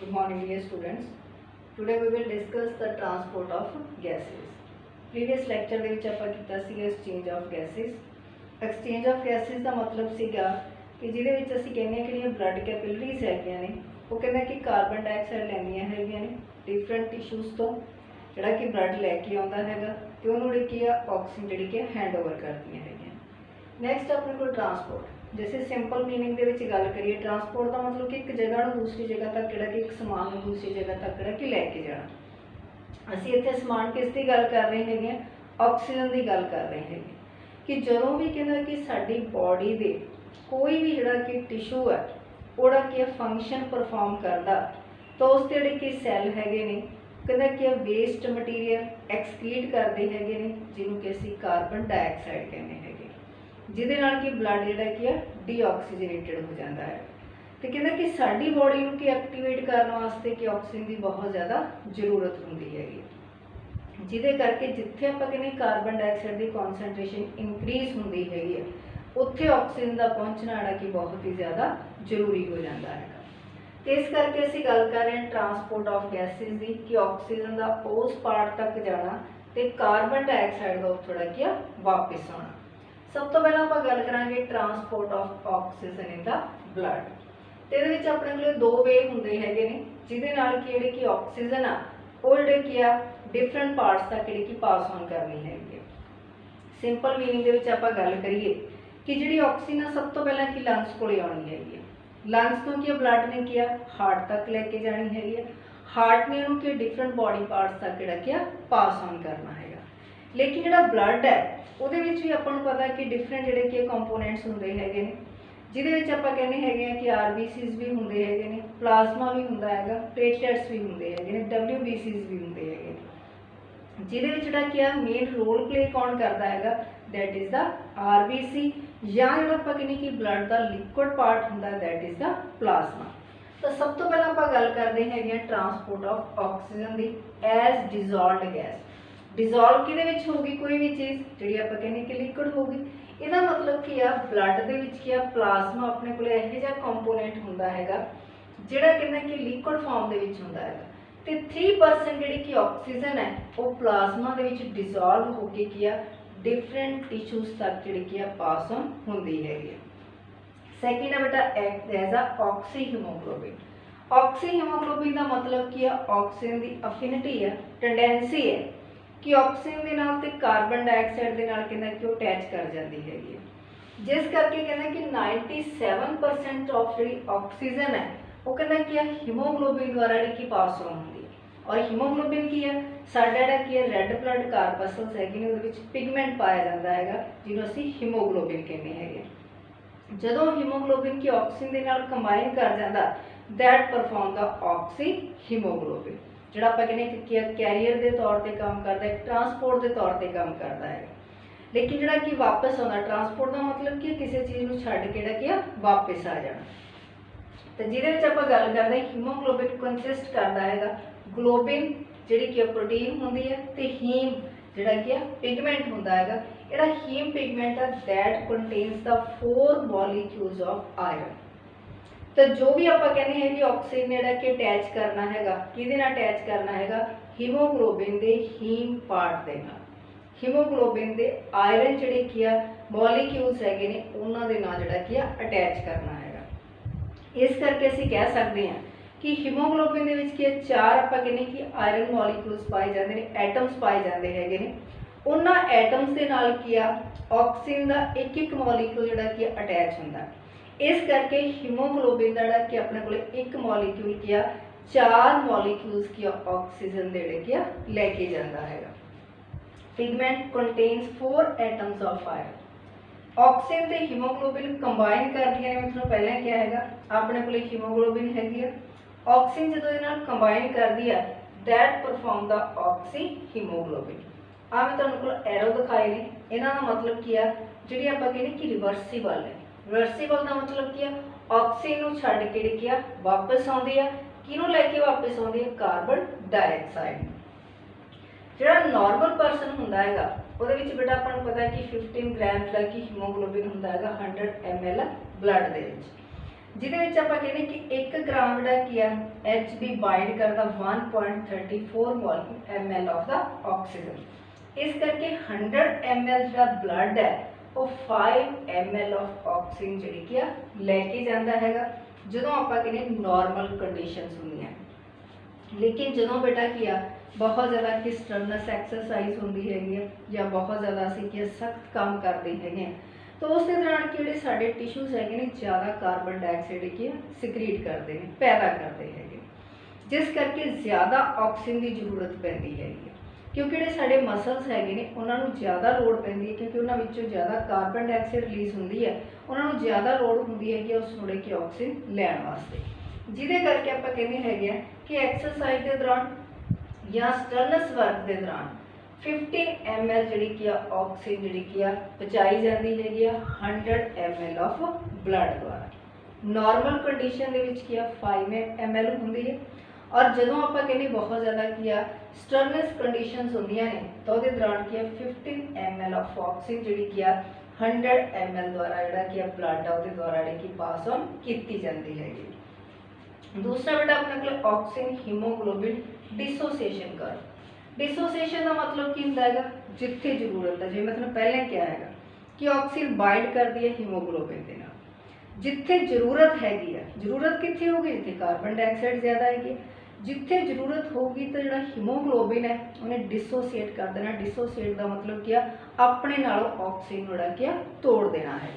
Good morning, dear students. Today we will discuss the transport of gases. Previous lecture ਦੇ ਵਿੱਚ ਆਪਾਂ ਕੀਤਾ ਸੀਗਾ exchange of gases. Exchange of gases ਦਾ ਮਤਲਬ ਸੀਗਾ ਕਿ ਜਿਹਦੇ ਵਿੱਚ ਅਸੀਂ ਕਹਿੰਦੇ ਹਾਂ ਕਿ ਜਿਹੜੀਆਂ ਬਲੱਡ ਕੈਪਿਲਰੀਜ਼ ਹੈਗੀਆਂ ਨੇ ਉਹ ਕਹਿੰਦਾ ਕਿ ਕਾਰਬਨ ਡਾਈਆਕਸਾਈਡ ਲੈਂਦੀਆਂ ਹੈਗੀਆਂ ਨੇ ਡਿਫਰੈਂਟ ਟਿਸ਼ੂਜ਼ ਤੋਂ ਜਿਹੜਾ ਕਿ ਬਲੱਡ ਲੈ ਕੇ ਆਉਂਦਾ ਹੈਗਾ ਤੇ ਉਹਨੂੰ ਜਿਹੜੀ ਕੀ ਆ ਆਕਸੀਜਨ ਜਿਹੜੀ ਕਿ ਹੈਂਡਓਵਰ ਕਰਦੀਆਂ ਹੈਗੀਆਂ। ਨੈਕਸਟ ਆਪਣੇ ਕੋਲ ਟਰਾਂਸਪੋਰਟ। जैसे सिंपल मीनिंग के विच गल करिए ट्रांसपोर्ट का मतलब कि एक जगह को दूसरी जगह तक किहड़ा कि एक समान को दूसरी जगह तक किहड़ा कि लैके जाना। असीं इत्थे समान किस दी गल कर रहे हैं, ऑक्सीजन की गल कर रहे हैं कि जदों भी कहना कि साडी बॉडी दे कोई भी जिहड़ा कि टिशू है ओड़ा कि फंक्शन परफॉर्म करता तो उस जिहड़े कि सैल हैगे ने कहना कि वेस्ट मटीरियल एक्सक्रीट करते हैगे ने जिन्हों कि असीं कार्बन डाइऑक्साइड कहने हैं जिहदे नाल कि ब्लड जिहड़ा कि है डीऑक्सीजनेटेड हो जाता है। तो कहना कि साडी बॉडी नूं कि एक्टिवेट करने वास्ते कि ऑक्सीजन की बहुत ज़्यादा जरूरत होंदी हैगी जिहदे करके जिथे आपां कहने कार्बन डाइऑक्साइड की कॉन्सनट्रेशन इंक्रीज होंदी हैगी है उत्थे ऑक्सीजन का पहुँचना जिहड़ा कि बहुत ही ज़्यादा जरूरी हो जाता है। तो इस करके असीं गल कर रहे हैं ट्रांसपोर्ट ऑफ गैसिज की कि ऑक्सीजन का उस पार्ट तक जाना तो कार्बन डाइऑक्साइड का उत्थों कि वापस आना। सब तो पहला आप गल करांगे transport of oxygen in the blood. तो ये अपने को दो वे होंगे हैगे ने जिहदे नाल कि जिहड़ी कि ऑक्सीजन आ वो जिहड़े कि आ डिफरेंट पार्ट्स तक जिहड़ी कि पास ऑन करनी हैगी। सिंपल मीनिंग दे विच आपां गल करिए कि जिहड़ी ऑक्सीजन आ सब तो पहला कि लंग्स कोले आउणी हैगी। लंग्स तो कि ब्लड ने किया हार्ट तक लैके जानी हैगी। हार्ट ने उहनूं कि डिफरेंट बॉडी पार्ट्स तक जिहड़ा कि पास ऑन करना है। लेकिन जिहड़ा ब्लड है ਉਹਦੇ ਵਿੱਚ ਵੀ ਆਪਾਂ ਨੂੰ ਪਤਾ कि डिफरेंट ਜਿਹੜੇ कि ਕੰਪੋਨੈਂਟਸ ਹੁੰਦੇ ਹੈਗੇ ਨੇ ਜਿਹਦੇ ਵਿੱਚ ਆਪਾਂ ਕਹਿੰਦੇ ਹੈਗੇ ਆ ਕਿ ਆਰਬੀਸੀਜ਼ ਵੀ ਹੁੰਦੇ ਹੈਗੇ ਨੇ ਪਲਾਜ਼ਮਾ ਵੀ ਹੁੰਦਾ ਹੈਗਾ ਪਲੇਟਲੈਟਸ ਵੀ ਹੁੰਦੇ ਹੈਗੇ ਨੇ ਡਬਲਯੂਬੀਸੀਜ਼ ਵੀ ਹੁੰਦੇ ਹੈਗੇ ਜਿਹਦੇ ਵਿੱਚ ਜਿਹੜਾ ਕਿ ਆ ਮੇਨ ਰੋਲ ਪਲੇ ਕੌਣ ਕਰਦਾ ਹੈਗਾ ਦੈਟ ਇਜ਼ ਦਾ ਆਰਬੀਸੀ ਜਾਂ ਜਿਹੜਾ ਆਪਾਂ ਕਹਿੰਦੇ ਕਿ ਬਲੱਡ ਦਾ ਲਿਕੁਇਡ ਪਾਰਟ ਹੁੰਦਾ ਦੈਟ ਇਜ਼ ਦਾ ਪਲਾਜ਼ਮਾ। ਤਾਂ ਸਭ ਤੋਂ ਪਹਿਲਾਂ ਆਪਾਂ ਗੱਲ ਕਰਦੇ ਹੈਗੇ ਆ transport of oxygen the as ਡਿਜ਼ੋਲਵਡ gas. Dissolve कि होगी कोई भी चीज़ जी आप कहने कि लिक्विड होगी इसका मतलब कि आ ब्लड के कि आ प्लाजमा अपने को यह जहा कंपोनेंट होंदा हैगा जिहड़ा कहना कि लिक्विड फॉर्म के होंदा हैगा ते 3% जी कि ऑक्सीजन है वो प्लाजमा के डिजोल्व होकर कि आ डिफरेंट टिशूज तक जी कि पास ऑन होंदी हैगी। सैकेंड है बेटा act as a oxyhaemoglobin. Oxyhaemoglobin का मतलब कि ऑक्सीजन की अफिनिटी है टेंडेंसी है कि ऑक्सीजन के नाल ते कार्बन डाइऑक्साइड के नाल कहना कि अटैच कर जाती हैगी जिस करके कहना कि 97% ऑफ जी ऑक्सीजन है वो कहना कि हीमोग्लोबिन द्वारा जी पास ऑन होंगी। और हीमोग्लोबिन की है साडा जिहड़ा कि रैड ब्लड कारपसल्स हैगे ने उहदे विच पिगमेंट पाया जाता है जिन्हों असीं हीमोग्लोबिन कहने हैं। जदों हीमोग्लोबिन की ऑक्सीजन के नाल कंबाइन कर जाता that perform the oxy haemoglobin जिहड़ा आपां कहने कि कैरियर के तौर पर काम करता है ट्रांसपोर्ट के तौर पर काम करता है। लेकिन जिहड़ा कि वापस आता ट्रांसपोर्ट का मतलब कि किसी चीज़ को छड्ड के जिहड़ा कि वापस आ जाना। तो जिहदे विच आपां गल करदे हीमोग्लोबिन कंसिस्ट करता है ग्लोबिन जिहड़ी कि प्रोटीन होंदी है ते हीम जिहड़ा कि पिगमेंट होंदा है। जिहड़ा हीम पिगमेंट है that contains the 4 molecules of iron. तो जो भी आप कहने हैं कि ऑक्सीजन जिहड़ा कि अटैच करना हैगा किहदे नाल अटैच करना हैगा हीमोग्लोबिन के हीम पार्ट दे नाल हीमोग्लोबिन के आयरन जिहड़े कि मॉलिक्यूल्स हैगे ने उन्हां दे नाल जिहड़ा कि अटैच करना हैगा। इस करके असीं कह सकते हैं कि हीमोग्लोबिन दे विच कि 4 आप कहने कि आयरन मॉलिक्यूल्स पाए जाते हैं एटम्स पाए जाते हैगे ने उन्हां एटम्स के नाल कि ऑक्सीजन का एक मॉलिक्यूल जिहड़ा कि अटैच हुंदा है। इस करके हीमोग्लोबिन का कि अपने को एक मॉलिक्यूल किया 4 मॉलिक्यूल्स की ऑक्सीजन दे कि लैके जाता है। Pigment contains 4 atoms of iron. Oxygen ते हीमोग्लोबिन कंबाइन कर दिया ने मैं तुहानूं पहले क्या है अपने को हीमोग्लोबिन हैगी ऑक्सीजन जो ये कंबाइन कर दिया that perform the oxyhaemoglobin. आ मैं तुहानूं कोल एरो दिखाए ने इन्हां दा मतलब की जी आप कहने कि रिवर्सीबल है। रिवर्सीबल का मतलब की ऑक्सीजन नूं छड्ड के जी वापस आउंदी है किहनूं लैके वापस आउंदी है कार्बन डाइऑक्साइड। जिहड़ा नॉर्मल परसन हुंदा हैगा उहदे विच बेटा आपां नूं पता है कि 15 ग्राम जिहड़ा कि हीमोग्लोबिन हुंदा हैगा 100 ml ब्लड दे विच जिहदे विच आपां कहने कि 1 ग्राम जिहड़ा की है HB बाइंड करदा 1.34 ml ऑफ द ऑक्सीजन। इस करके 100 ml जिहड़ा ब्लड है वो 5 ml ऑफ ऑक्सीजन जिहड़ी की है लैके जांदा हैगा जदों आपां कहने नॉर्मल कंडीशनस हुंदियां। लेकिन जो बेटा की आ बहुत ज़्यादा कि स्टर्नस एक्सरसाइज होंगी हैगी या बहुत ज़्यादा असीं कि सख्त काम करते हैं तो उस दौरान कि साढ़े टिशूज़ है ज़्यादा कार्बन डाइऑक्साइड की सिक्रीट करते हैं पैदा करते हैं जिस करके ज़्यादा ऑक्सीजन की जरूरत पैंदी हैगी क्योंकि जो साढ़े मसल्स है उन्होंने ज़्यादा लोड़ पैंदी है क्योंकि उन्होंने ज़्यादा कार्बन डाइऑक्साइड रिलीज़ होंगी है उन्होंने ज़्यादा लोड़ होंगी है उस थोड़े कि ऑक्सीजन लैन वास्ते जिहदे करके आपां कहने हैगे कि एक्सरसाइज के दौरान या स्टर्नस वर्क के दौरान 15 ml जी की ऑक्सीजन जी की पहुँचाई जाती हैगी 100 ml ऑफ ब्लड द्वारा। नॉर्मल कंडीशन के 5 ml होंगी है और जो आप कहने बहुत ज़्यादा की स्टर्नस कंडीशनस होंदियां ने तो वो दौरान की 15 ml ऑफ ऑक्सीजन जी की 100 ml द्वारा जोड़ा कि ब्लड है वो द्वारा जी पास ऑन की जाती हैगी। दूसरा बेटा अपने को ऑक्सीजन हीमोग्लोबिन डिसोसिएशन कर डिसोसिएशन का मतलब की होंदा है जिथे जरूरत है, जो मतलब पहले क्या है कि ऑक्सीजन बाइंड करती है हीमोग्लोबिन के नाल जिथे जरूरत हैगी है। जरूरत कितने होगी जिथे कार्बन डाइऑक्साइड ज़्यादा हैगी, जिथे जरूरत होगी तो जो हीमोग्लोबिन है उन्हें डिसोसिएट कर देना। डिसोसिएट का मतलब क्या अपने नालों ऑक्सीजन जोड़ा क्या तोड़ देना है।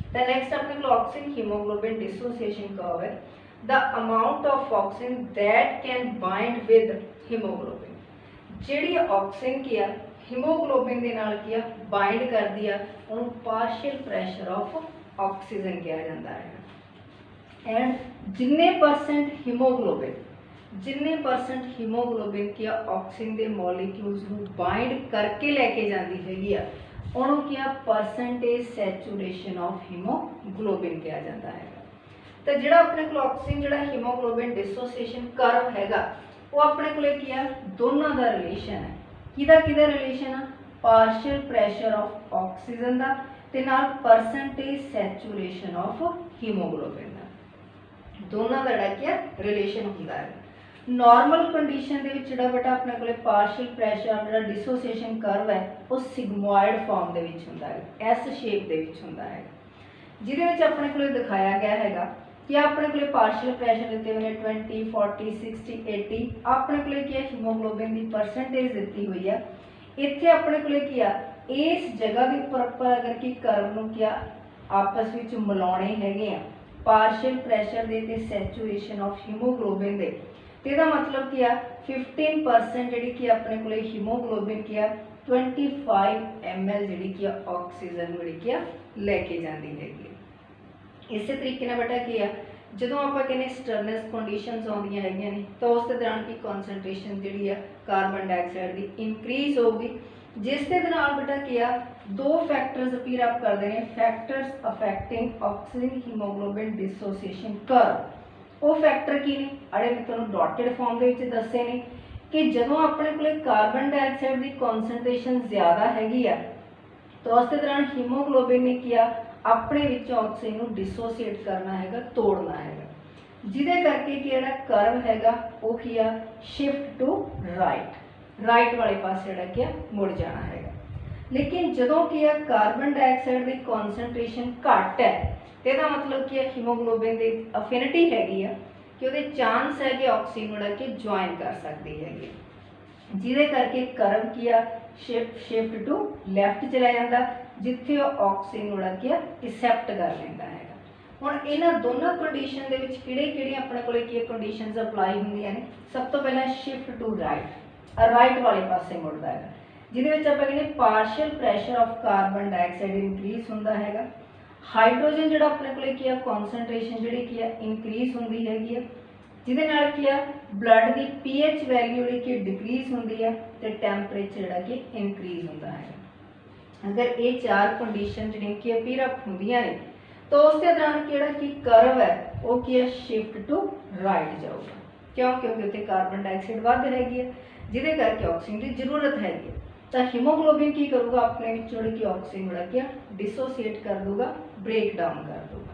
तो नेक्स्ट अपने को ऑक्सीजन हीमोग्लोबिन डिसोसिएशन कर्व है the amount of oxygen that can bind with hemoglobin ਜਿਹੜੀ ऑक्सीजन की हीमोग्लोबिन के नाल की बाइंड कर दी उन्होंने पार्शियल प्रैशर ऑफ ऑक्सीजन कहा जाता है। एंड जिन्ने परसेंट हीमोग्लोबिन की ऑक्सीजन के मॉलिक्यूल्स को बाइंड करके लैके जाती हैगी उन्होंने क्या परसेंटेज सैचुरेशन ऑफ हीमोग्लोबिन कहा जाता है। तो जो अपने को ऑक्सीजन जो हीमोग्लोबिन डिसोसिएशन कर्व हैगा वो अपने को किया दोनों का रिलेशन है किदा रिलेशन है पार्शियल प्रैशर ऑफ ऑक्सीजन का ते नाल परसेंटेज सैचुरेशन ऑफ हीमोग्लोबिन का दोनों का क्या रिलेशन होता है। नॉर्मल कंडीशन के जो बेटा अपने को पार्शियल प्रैशर जो डिसोसिएशन कर्व है वो सिग्मोइड फॉर्म के होंदा है एस शेप के होंदा है जिहदे अपने को दिखाया गया है कि अपने को पार्शियल प्रैशर दिते हुए 20 40 60 80 अपने को हीमोग्लोबिन की परसेंटेज दी हुई है। इत्थे अपने को इस जगह के उपर अगर कि कर्व में क्या आपस में मिलाने हैगे पार्शियल प्रैशर दे ते सैचुरेशन ऑफ हीमोग्लोबिन दे तो मतलब क्या 15% जी कि अपने को हीमोग्लोबिन क्या 25 ml जी की ऑक्सीजन जी लैके जाती हैगी। इस तरीके बेटा की जो आप कहने स्टर्नस कंडीशनस आउंदियां हैगियां ने तो उस दौरान की कॉन्सनट्रेशन जी कार्बन डाइऑक्साइड की इंक्रीज होगी जिसके दौरान बेटा क्या दो फैक्टर्स अपीयर अप करते हैं factors affecting oxygen haemoglobin dissociation curve. वो फैक्टर की ने अड़े मैं तुहानूं डॉटेड फॉर्म के दसे ने कि जो अपने को कार्बन डाइऑक्साइड की कॉन्सनट्रेशन ज़्यादा हैगी तो उस दौरान हीमोग्लोबिन ने किया अपने ऑक्सीजन को डिसोसिएट करना है तोड़ना है जिदे करके कि कर्व हैगा वो किया शिफ्ट टू राइट वाले पास क्या मुड़ जाना है। लेकिन जो कि कार्बन डाइऑक्साइड की कॉन्सनट्रेशन घट है तो मतलब कि हीमोग्लोबिन की अफिनिटी हैगी कि वो चांस है कि ऑक्सीजन कि ज्वाइन कर सकती है जिदे करके कर्व किया शिफ्ट टू लैफ्ट चला जाता जिथे ऑक्सीजन कि एक्सेप्ट कर लेंदा है। हुण इन्हां दोनों कंडीशन दे विच किहड़े अपने कोले कंडीशनस अप्लाई होंदियां ने सब तो पहला शिफ्ट टू राइट वाले पासे मुड़दा है जिहदे विच आपां कहने partial pressure of carbon dioxide increase होंदा है। हाइड्रोजन जिहड़ा अपने कोले की कॉन्सनट्रेशन जिहड़ी की इंक्रीज होंदी हैगी जिहदे नाल की ब्लड की पीएच वैल्यू जी डिक्रीज होंदी है तो टैंपरेचर जिहड़ा कि इंक्रीज होंदा है। अगर ये चार कंडीशन जिहड़ियां कि अपीयर अप होंदियां ने तो उस दौरान कि कर्व है वो कि शिफ्ट टू राइट जाऊगा क्यों क्योंकि उत्थे कार्बन डाइऑक्साइड वध हैगी है जिहदे करके ऑक्सीजन की जरूरत हैगी तो हीमोग्लोबिन की करूँगा अपने कि ऑक्सीजन जोड़ा कि डिसोसिएट कर दूगा ब्रेक डाउन कर दूगा।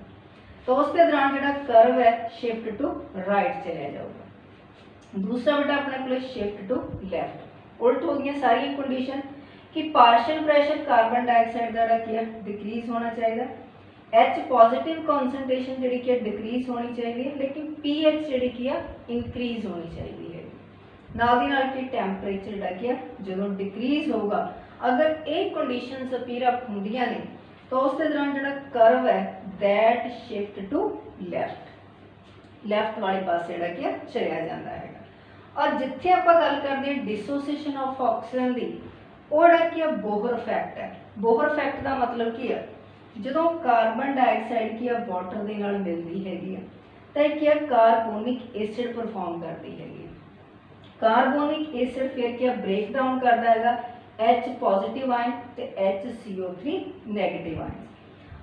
तो उसके दौरान जो कर्व है शिफ्ट टू राइट चलिया जाऊगा। दूसरा बेटा अपने को शिफ्ट टू लैफ्ट। उल्ट हो गई सारी कंडीशन कि पार्शियल प्रैशर कार्बन डाइऑक्साइड का जोड़ा डिक्रीज होना चाहिए, एच पॉजिटिव कॉन्सेंट्रेशन जी डिक्रीज होनी चाहिए, लेकिन पी एच जी इंक्रीज होनी चाहिए है। नाल दी नाल कि टैंपरेचर जो डिक्रीज होगा, अगर एक कंडीशन अपीयर अप होंदियां ने तो उसके दौरान जो कर्व है दैट शिफ्ट टू लैफ्ट वाले पास चलिया जाता है। और जिथे आप गल करते हैं डिसोसीएशन ऑफ ऑक्सीजन की, वो बोहर इफैक्ट है। बोहर इफैक्ट का मतलब की है, जो कार्बन डाइऑक्साइड की वाटर के नाल मिलती हैगी तो एक कार्बोनिक एसिड परफॉर्म करती हैगी। कार्बोनिक एसिड फिर क्या ब्रेक डाउन करता है एच पॉजिटिव आयन तो HCO3 नैगेटिव आयन।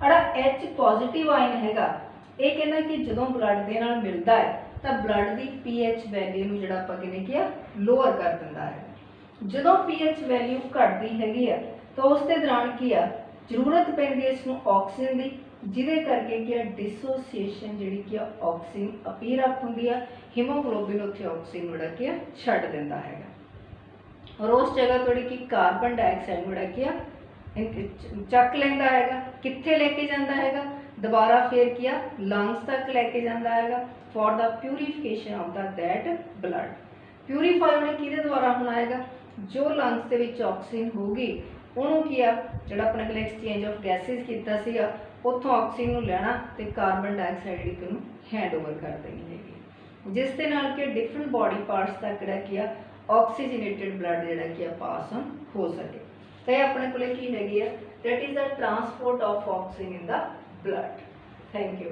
अड़ा एच पॉजिटिव आयन हैगा ये कहना कि जो ब्लड के नाल मिलता है तो ब्लड की pH वैल्यू जो आप किया लोअर कर दिंदा है। जो pH वैल्यू घटती हैगी है तो उसके दौरान की जरूरत पैंदी है इसनूं ऑक्सीजन की, जिदे करके क्या डिसोसीएशन जी ऑक्सीजन अपीयर अप होंदी है, हीमोग्लोबिन उत्थे ऑक्सीजन जोड़ा छड्ड दिंदा है और उस जगह थोड़ी कि कार्बन डाइऑक्साइड जोड़ा चक लेंदा है, कित्थे लेके जाता है दोबारा फिर किया लंग्स तक लेके जाता है for the purification of the that blood. Purify उन्हें किहदे द्वारा होना है, जो लंग्स के ऑक्सीजन होगी उन्होंने किया जो अपने को एक्सचेंज ऑफ गैसिज किया उतों ऑक्सीजन को लेना तो कार्बन डाइऑक्साइड की हैंड ओवर कर देनी है, जिस दे नाल कि डिफरेंट बॉडी पार्ट्स तक जोड़ा ऑक्सीजनेटेड ब्लड जोड़ा पास ऑन हो सके। तो यह अपने को की हैगी है that is the transport of oxygen in the blood. Thank you.